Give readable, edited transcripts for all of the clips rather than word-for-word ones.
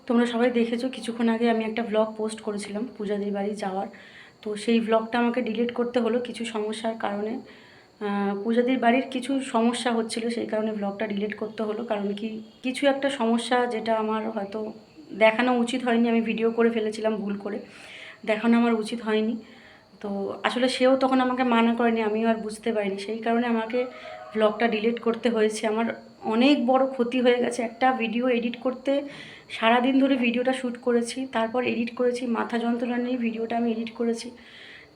তোমরা সবাই দেখেছো কিছুক্ষণ আগে আমি একটা ব্লগ পোস্ট করেছিলাম পূজাদের বাড়ি যাওয়ার। তো সেই ব্লগটা আমাকে ডিলিট করতে হলো কিছু সমস্যার কারণে। পূজাদের বাড়ির কিছু সমস্যা হচ্ছিল, সেই কারণে ব্লগটা ডিলিট করতে হলো। কারণ কি, কিছু একটা সমস্যা যেটা আমার হয়তো দেখানো উচিত হয়নি, আমি ভিডিও করে ফেলেছিলাম ভুল করে, দেখানো আমার উচিত হয়নি। তো আসলে সেও তখন আমাকে মানা করেনি, আমিও আর বুঝতে পারিনি, সেই কারণে আমাকে ব্লগটা ডিলিট করতে হয়েছে। আমার অনেক বড় ক্ষতি হয়ে গেছে। একটা ভিডিও এডিট করতে সারাদিন ধরে ভিডিওটা শ্যুট করেছি, তারপর এডিট করেছি, মাথা যন্ত্রণা নিয়ে ভিডিওটা আমি এডিট করেছি।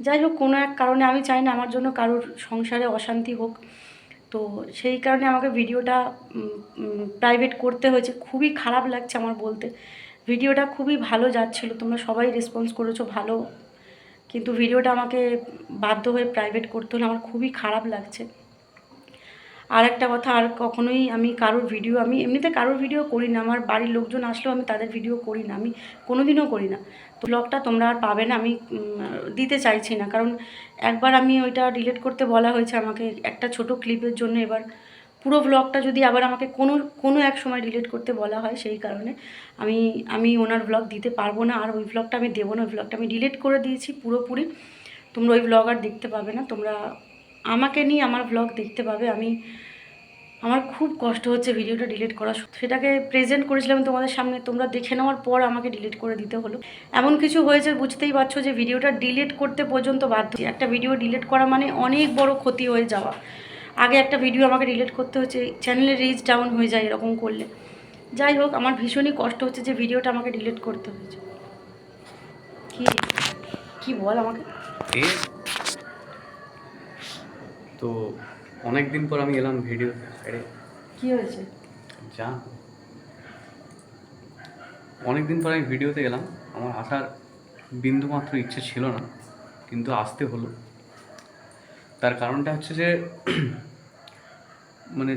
যাই হোক, কোনো এক কারণে, আমি চাই না আমার জন্য কারোর সংসারে অশান্তি হোক, তো সেই কারণে আমাকে ভিডিওটা প্রাইভেট করতে হয়েছে। খুবই খারাপ লাগছে আমার বলতে। ভিডিওটা খুবই ভালো যাচ্ছিলো, তোমরা সবাই রেসপন্স করেছো ভালো, কিন্তু ভিডিওটা আমাকে বাধ্য হয়ে প্রাইভেট করতে হলো। আমার খুবই খারাপ লাগছে। আর একটা কথা, আর কখনোই আমি কারোর ভিডিও, আমি এমনিতে কারোর ভিডিও করি না, আমার বাড়ির লোকজন আসলেও আমি তাদের ভিডিও করি না, আমি কোনোদিনও করি না। তো ব্লগটা তোমরা আর পাবে না, আমি দিতে চাইছি না, কারণ একবার আমি ওইটা ডিলিট করতে বলা হয়েছে আমাকে একটা ছোট ক্লিপের জন্য। এবার পুরো ব্লগটা যদি আবার আমাকে কোনো কোনো এক সময় ডিলিট করতে বলা হয়, সেই কারণে আমি আমি ওনার ব্লগ দিতে পারবো না, আর ওই ব্লগটা আমি দেবো না। ওই ব্লগটা আমি ডিলিট করে দিয়েছি পুরোপুরি, তোমরা ওই ব্লগ আর দেখতে পাবে না। তোমরা আমাকে নিয়ে আমার ব্লগ দেখতে পাবে। আমার খুব কষ্ট হচ্ছে ভিডিওটা ডিলিট করা, সেটাকে প্রেজেন্ট করেছিলাম তোমাদের সামনে, তোমরা দেখে নেওয়ার পর আমাকে ডিলিট করে দিতে হলো। এমন কিছু হয়েছে, বুঝতেই পারছো যে ভিডিওটা ডিলিট করতে পর্যন্ত বাধ্য। একটা ভিডিও ডিলিট করা মানে অনেক বড় ক্ষতি হয়ে যাওয়া। আগে একটা ভিডিও আমাকে ডিলিট করতে হচ্ছে, চ্যানেলের রিচ ডাউন হয়ে যায় এরকম করলে। যাই হোক, আমার ভীষণই কষ্ট হচ্ছে যে ভিডিওটা আমাকে ডিলিট করতে হয়েছে। কি কি বল আমাকে। তো অনেক দিন পর আমি এলাম ভিডিওতে। আরে কি হয়েছে? যা, অনেক দিন পর আমি ভিডিওতে এলাম। আমার আসার বিন্দুমাত্র ইচ্ছে ছিল না, কিন্তু আসতে হলো। তার কারণটা হচ্ছে যে মানে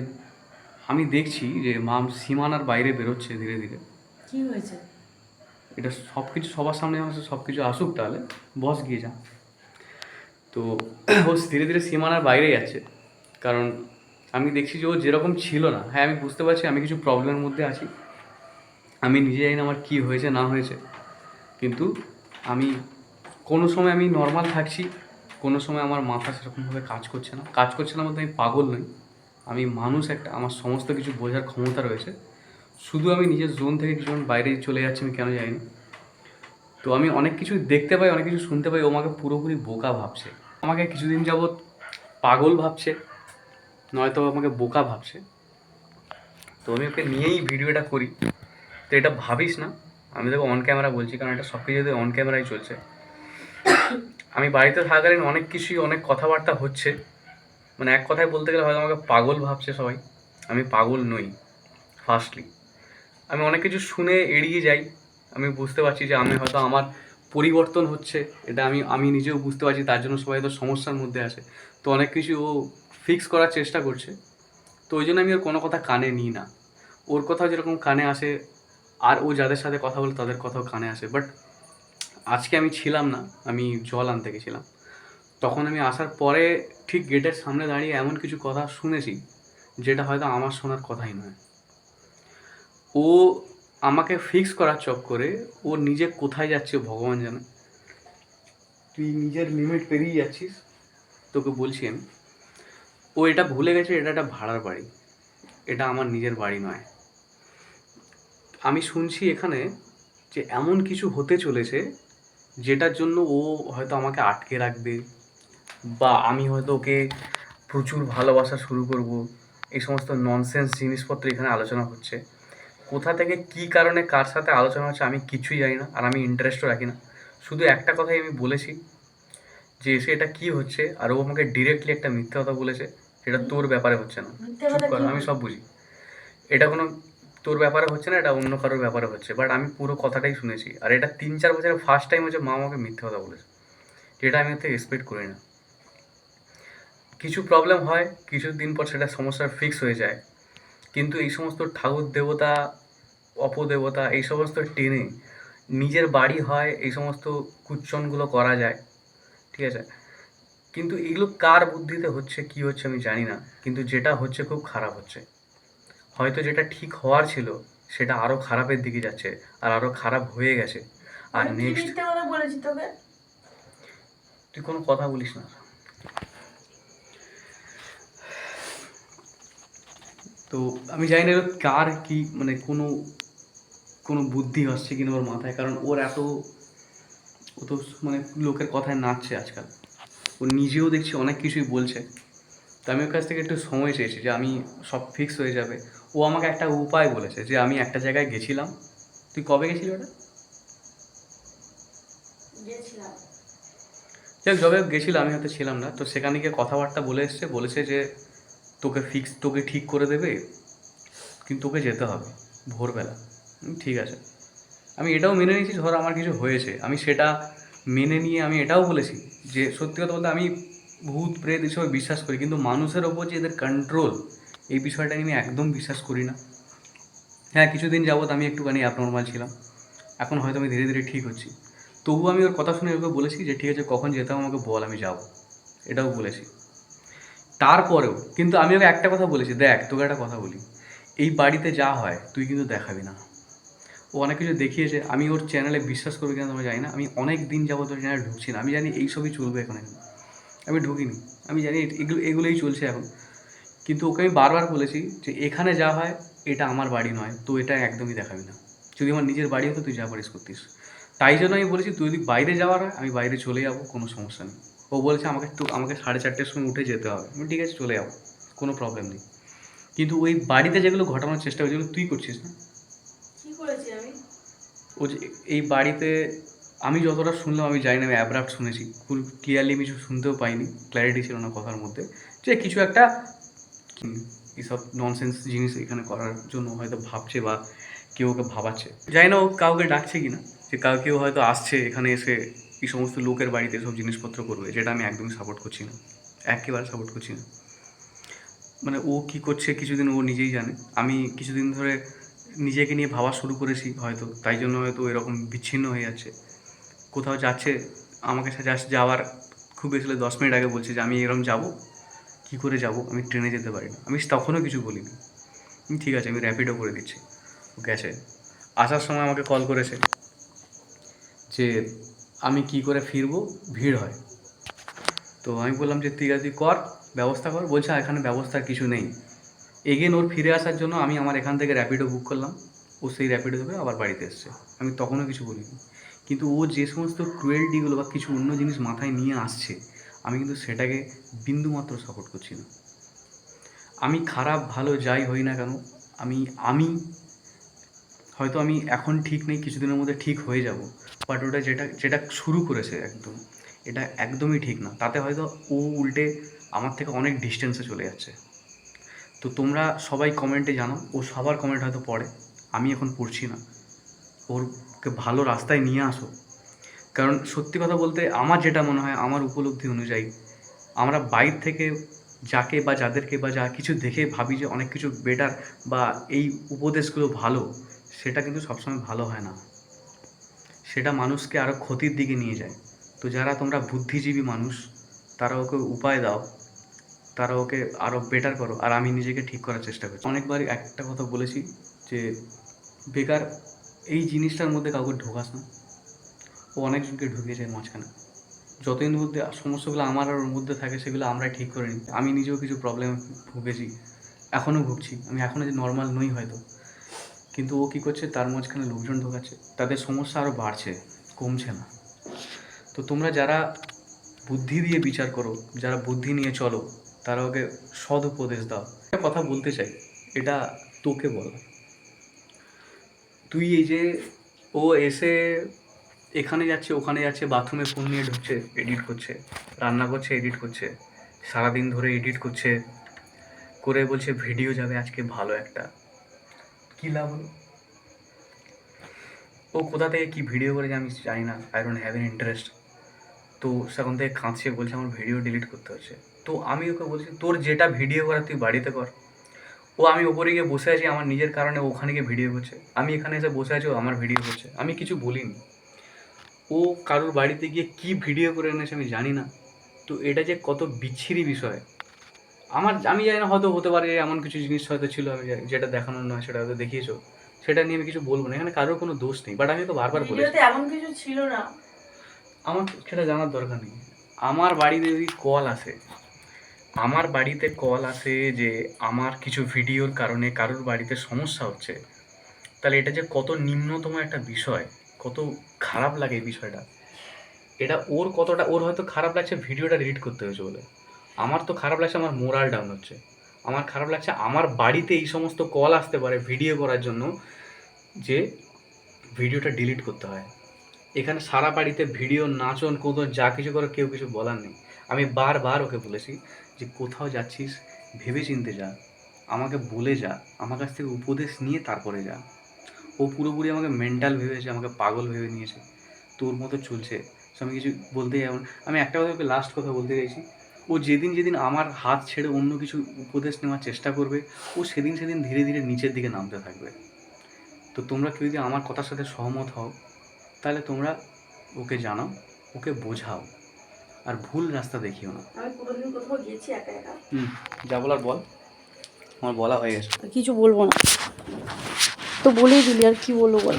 আমি দেখছি যে মাম সীমানার বাইরে বেরোচ্ছে ধীরে ধীরে। কি হয়েছে? এটা সব কিছু সবার সামনে আমার সব কিছু আসুক, তাহলে বস গিয়ে যা। তো ও ধীরে ধীরে সীমানার বাইরে যাচ্ছে, কারণ আমি দেখছি যে ও যেরকম ছিল না। হ্যাঁ, আমি বুঝতে পারছি আমি কিছু প্রবলেমের মধ্যে আছি, আমি নিজে জানি না আমার কী হয়েছে না হয়েছে, কিন্তু আমি কোনো সময় আমি নর্মাল থাকছি, কোনো সময় আমার মাথা সেরকমভাবে কাজ করছে না বলতে আমি পাগল নই, আমি মানুষ একটা, আমার সমস্ত কিছু বোঝার ক্ষমতা রয়েছে। শুধু আমি নিজের জোন থেকে কিছুক্ষণ বাইরে চলে যাচ্ছি, আমি কেন জানি না। তো আমি অনেক কিছু দেখতে পাই, অনেক কিছু শুনতে পাই, ও আমাকে পুরোপুরি বোকা ভাবছে, আমাকে কিছুদিন যাবৎ পাগল ভাবছে, নয়তো আমাকে বোকা ভাবছে। তো আমি ওকে নিয়েই ভিডিওটা করি। তো এটা ভাবিস না, আমি তোকে অন ক্যামেরা বলছি, কারণ এটা সব কিছু যদি অন ক্যামেরায় চলছে। আমি বাড়িতে থাকাকালীন অনেক কিছুই, অনেক কথাবার্তা হচ্ছে, মানে এক কথায় বলতে গেলে হয়তো আমাকে পাগল ভাবছে সবাই। আমি পাগল নই। ফার্স্টলি আমি অনেক কিছু শুনে এড়িয়ে যাই। আমি বুঝতে পারছি যে আমি হয়তো আমার পরিবর্তন হচ্ছে, এটা আমি আমি নিজেও বুঝতে পারছি, তার জন্য সবাই তো সমস্যার মধ্যে আছে। তো অনেক কিছু ও ফিক্স করার চেষ্টা করছে। তো ওই জন্য আমি ওর কোনো কথা কানে নিই না। ওর কথা যেরকম কানে আসে, আর ও যাদের সাথে কথা বলে তাদের কথাও কানে আসে। বাট আজকে আমি ছিলাম না, আমি জল আনতে গেছিলাম। তখন আমি আসার পরে ঠিক গেটের সামনে দাঁড়িয়ে এমন কিছু কথা শুনেছি যেটা হয়তো আমার শোনার কথাই নয়। ও আমাকে ফিক্স করার চক্করে ও নিজে কোথায় যাচ্ছে ভগবান জানে। তুই নিজের লিমিট পেরিয়ে যাচ্ছিস, তোকে বলছি আমি। ও এটা ভুলে গেছে, এটা একটা ভাড়ার বাড়ি, এটা আমার নিজের বাড়ি নয়। আমি শুনছি এখানে যে এমন কিছু হতে চলেছে যেটার জন্য ও হয়তো আমাকে আটকে রাখবে, বা আমি হয়তো ওকে প্রচুর ভালোবাসা শুরু করব। এই সমস্ত ননসেন্স জিনিসপত্র এখানে আলোচনা হচ্ছে। কোথা থেকে কী কারণে কার সাথে আলোচনা হচ্ছে আমি কিছুই জানি না, আর আমি ইন্টারেস্টও রাখি না। শুধু একটা কথাই আমি বলেছি যে এসে এটা কী হচ্ছে, আর ও আমাকে ডিরেক্টলি একটা মিথ্যে কথা বলেছে, সেটা তোর ব্যাপারে হচ্ছে না। চুপ কর, আমি সব বুঝি। এটা কোনো তোর ব্যাপারে হচ্ছে না, এটা অন্য কারোর ব্যাপারে হচ্ছে। বাট আমি পুরো কথাটাই শুনেছি, আর এটা 3-4 বছরের ফার্স্ট টাইম হচ্ছে মা আমাকে মিথ্যে কথা বলেছে, যেটা আমি ওর এক্সপেক্ট করি না। কিছু প্রবলেম হয়, কিছুদিন পর সেটা সমস্যার ফিক্স হয়ে যায়, কিন্তু এই সমস্ত ঠাকুর দেবতা, অপদেবতা, এই সমস্ত টেনে নিজের বাড়ি হয়, এই সমস্ত কুচ্চনগুলো করা যায়, ঠিক আছে। কিন্তু এগুলো কার বুদ্ধিতে হচ্ছে, কি হচ্ছে আমি জানি না, কিন্তু যেটা হচ্ছে খুব খারাপ হচ্ছে। হয়তো যেটা ঠিক হওয়ার ছিল সেটা আরও খারাপের দিকে যাচ্ছে আর আরও খারাপ হয়ে গেছে। আর আমি কি নেক্সট মিথ্যে কথা বলেছি তোকে? তুই কোনো কথা বলিস না। তো আমি জানি না এর কার কি মানে কোনো কোনো বুদ্ধি আসছে কিনা ওর মাথায়, কারণ ওর এত ও তো মানে লোকের কথায় নাচছে আজকাল। ও নিজেও দেখছি অনেক কিছুই বলছে। তো আমি ওর কাছ থেকে একটু সময় চেয়েছি যে আমি সব ফিক্স হয়ে যাবে। ও আমাকে একটা উপায় বলেছে যে আমি একটা জায়গায় গেছিলাম। তুই কবে গেছিলি ওটা? গেছিলাম। যাক, যবে গেছিলো আমি হয়তো ছিলাম না, তো সেখানে গিয়ে কথাবার্তা বলেছে যে তোকে ঠিক করে দেবে, কিন্তু তোকে যেতে হবে ভোরবেলা। ঠিক আছে, আমি এটাও মেনে নিয়েছি, ধর আমার কিছু হয়েছে, আমি সেটা মেনে নিয়ে আমি এটাও বলেছি যে সত্যি কথা বলতে আমি ভূত প্রেত এসবে বিশ্বাস করি, কিন্তু মানুষের ওপর যে এদের কন্ট্রোল, এই বিষয়টা আমি একদম বিশ্বাস করি না। হ্যাঁ, কিছুদিন যাবৎ আমি একটুখানি অ্যাবনর্মাল ছিলাম, এখন হয়তো আমি ধীরে ধীরে ঠিক হচ্ছি। তবুও আমি ওর কথা শুনে ওকে বলেছি যে ঠিক আছে, কখন যেতে হবে আমাকে বল, আমি যাবো, এটাও বলেছি। তারপরেও কিন্তু আমি ওকে একটা কথা বলেছি, দেখ তোকে একটা কথা বলি, এই বাড়িতে যা হয় তুই কিন্তু দেখাবি না। ও অনেক কিছু দেখিয়েছে, আমি ওর চ্যানেলে বিশ্বাস করবে কিনা তোমরা জানি না, আমি অনেক দিন যাবত ওর চ্যানেলে ঢুকছি না, আমি জানি এইসবই চলবে এখানে, আমি ঢুকিনি, আমি জানি এগুলোই চলছে এখন। কিন্তু ওকে আমি বারবার বলেছি যে এখানে যা হয় এটা আমার বাড়ি নয়, তো এটা একদমই দেখাবি না। যদি আমার নিজের বাড়ি হতো তুই যা পারিস করতিস। তাই জন্য আমি বলেছি তুই যদি বাইরে যাওয়ার হয় আমি বাইরে চলে যাবো, কোনো সমস্যা নেই। ও বলেছে আমাকে 4:30-র সময় উঠে যেতে হবে, আমি ঠিক আছে চলে যাবো, কোনো প্রবলেম নেই। কিন্তু ওই বাড়িতে যেগুলো ঘটানোর চেষ্টা হয়েছে যেগুলো তুই করছিস না। কি করেছি আমি? ও যে এই বাড়িতে আমি যতটা শুনলাম, আমি জানি না, আমি অ্যাব্রাপ্ট শুনেছি, ফুল ক্লিয়ারলি কিছু শুনতেও পাইনি, ক্ল্যারিটি ছিল না কথার মধ্যে, যে কিছু একটা এইসব ননসেন্স জিনিস এখানে করার জন্য হয়তো ভাবছে বা কেউ ওকে ভাবাচ্ছে, জানি না ও কাউকে ডাকছে কি না, যে কেউ হয়তো আসছে এখানে এসে এই সমস্ত লোকের বাড়িতে সব জিনিসপত্র করবে, যেটা আমি একদমই সাপোর্ট করছি না, একেবারে সাপোর্ট করছি না। মানে ও কী করছে কিছুদিন ও নিজেই জানে, আমি কিছুদিন ধরে নিজেকে নিয়ে ভাবা শুরু করেছি হয়তো, তাই জন্য হয়তো এরকম বিচ্ছিন্ন হয়ে যাচ্ছে। কোথাও যাচ্ছে, আমাকে জাস্ট যাওয়ার খুব বেশি হলে 10 মিনিট আগে বলছে যে আমি এরকম যাব, কী করে যাব, আমি ট্রেনে যেতে পারি না, আমি তখনও কিছু বলিনি। ঠিক আছে, আমি র্যাপিডও করে দিচ্ছি। ও গেছে, আসার সময় আমাকে কল করেছে যে আমি কি করে ফিরবো, ভিড় হয়। তো আমি বললাম যে ঠিক আছে তুই কর, ব্যবস্থা কর। বলছে এখানে ব্যবস্থার কিছু নেই। এগেন ওর ফিরে আসার জন্য আমি আমার এখান থেকে র্যাপিডো বুক করলাম, ও সেই র্যাপিডো ধরে আবার বাড়িতে এসছে, আমি তখনও কিছু বলিনি। কিন্তু ও যে সমস্ত ক্রুয়েলটিগুলো বা কিছু অন্য জিনিস মাথায় নিয়ে আসছে, আমি কিন্তু সেটাকে বিন্দুমাত্র সাপোর্ট করছি না। আমি খারাপ ভালো যাই হই না কেন, আমি আমি হয়তো আমি এখন ঠিক নেই, কিছুদিনের মধ্যে ঠিক হয়ে যাব, বাট ওটা যেটা যেটা শুরু করেছে একদম, এটা একদমই ঠিক না। তাতে হয়তো ও উল্টে আমার থেকে অনেক ডিস্টেন্সে চলে যাচ্ছে। তো তোমরা সবাই কমেন্টে জানাও, ও সবার কমেন্ট হয়তো পড়ে, আমি এখন পড়ছি না। ওরকে ভালো রাস্তায় নিয়ে আসো। কারণ সত্যি কথা বলতে আমার যেটা মনে হয়, আমার উপলব্ধি অনুযায়ী, আমরা বাইরে থেকে যাকে বা যাদেরকে বা যা কিছু দেখে ভাবি যে অনেক কিছু বেটার বা এই উপদেশগুলো ভালো, সেটা কিন্তু সবসময় ভালো হয় না, সেটা মানুষকে আরও ক্ষতির দিকে নিয়ে যায়। তো যারা তোমরা বুদ্ধিজীবী মানুষ, তারা ওকে উপায় দাও, তারা ওকে আরও বেটার করো, আর আমি নিজেকে ঠিক করার চেষ্টা করছি। অনেকবারই একটা কথা বলেছি যে বেকার এই জিনিসটার মধ্যে কাউকে ঢোকাস না। ও অনেকজনকে ঢুকিয়েছে এর মাঝখানে, যতদিন মধ্যে সমস্যাগুলো আমার আর ওর মধ্যে থাকে সেগুলো আমরাই ঠিক করে নিই। আমি নিজেও কিছু প্রবলেম ভুগেছি, এখনও ভুগছি, আমি এখনও যে নর্মাল নই হয়তো, কিন্তু ও কী করছে তার মাঝখানে লোকজন ঢোকাচ্ছে, তাদের সমস্যা আরও বাড়ছে, কমছে না। তো তোমরা যারা বুদ্ধি দিয়ে বিচার করো, যারা বুদ্ধি নিয়ে চলো, তারা ওকে সৎ উপদেশ দাও। একটা কথা বলতে চাই, এটা তোকে বলা, তুই এই যে ও এসে এখানে যাচ্ছে ওখানে যাচ্ছে, বাথরুমে ফোন নিয়ে ঢুকছে, এডিট করছে, রান্না করছে এডিট করছে, সারাদিন ধরে এডিট করছে, করে বলছে ভিডিও যাবে আজকে ভালো একটা, কী লাভ হলো? ও কোথা থেকে কী ভিডিও করেছে আমি জানি না, I don't have an interest. তো সেখান থেকে কাঁদছে, বলছে আমার ভিডিও ডিলিট করতে হচ্ছে। তো আমি ওকে বলছি তোর যেটা ভিডিও করার তুই বাড়িতে কর। ও আমি ওপরে গিয়ে বসে আছি আমার নিজের কারণে, ওখানে গিয়ে ভিডিও করছে, আমি এখানে এসে বসে আছি ও আমার ভিডিও করছে, আমি কিছু বলিনি। ও কারোর বাড়িতে গিয়ে কী ভিডিও করে এনেছে আমি জানি না। তো এটা যে কত বিচ্ছিরি বিষয়, আমি জানি না, হয়তো হতে পারে এমন কিছু জিনিস হয়তো ছিল আমি যেটা দেখানোর নয় সেটা হয়তো দেখিয়েছো, সেটা নিয়ে আমি কিছু বলবো না, এখানে কারোর কোনো দোষ নেই। বাট আমি তো বারবার বলেছি ভিডিওতে এমন কিছু ছিল না। আমার সেটা জানার দরকার নেই। আমার বাড়িতে যদি কল আসে, আমার বাড়িতে কল আসে যে আমার কিছু ভিডিওর কারণে কারোর বাড়িতে সমস্যা হচ্ছে, তাহলে এটা যে কত নিম্নতম একটা বিষয়, কত খারাপ লাগে এই বিষয়টা। এটা ওর কতটা, ওর হয়তো খারাপ লাগছে ভিডিওটা ডিলিট করতে হয়েছে বলে, আমার তো খারাপ লাগছে আমার মোরাল ডাউন হচ্ছে। আমার খারাপ লাগছে আমার বাড়িতে এই সমস্ত কল আসতে পারে ভিডিও করার জন্য যে ভিডিওটা ডিলিট করতে হয়। এখানে সারা বাড়িতে ভিডিও নাচন কোদন যা কিছু করে কেউ কিছু বলার নেই। আমি বারবার ওকে বলেছি যে কোথাও যাচ্ছিস ভেবে চিনতে যা, আমাকে বলে যা, আমার কাছ থেকে উপদেশ নিয়ে তারপরে যা। ও পুরোপুরি আমাকে মেন্টাল ভেবেছে, আমাকে পাগল ভেবে নিয়েছে, তোর মতো চলছে। তো আমি কিছু বলতে যাবো না। আমি একটা কথা ওকে লাস্ট কথা বলতে চাইছি, ও যেদিন যেদিন আমার হাত ছেড়ে অন্য কিছু উপদেশ নেওয়ার চেষ্টা করবে, ও সেদিন সেদিন ধীরে ধীরে নিচের দিকে নামতে থাকবে। তো তোমরা কেউ যদি আমার কথার সাথে সহমত হও তাহলে তোমরা ওকে জানাও, ওকে বোঝাও, আর ভুল রাস্তা দেখিও না। আমি কোনোদিন কোথাও গেছি একা একা? যা বলার বল, আমার বলা হয়ে গেছে। কিছু বলবো না, তো বলেই দিলি, আর কি বলবো বল।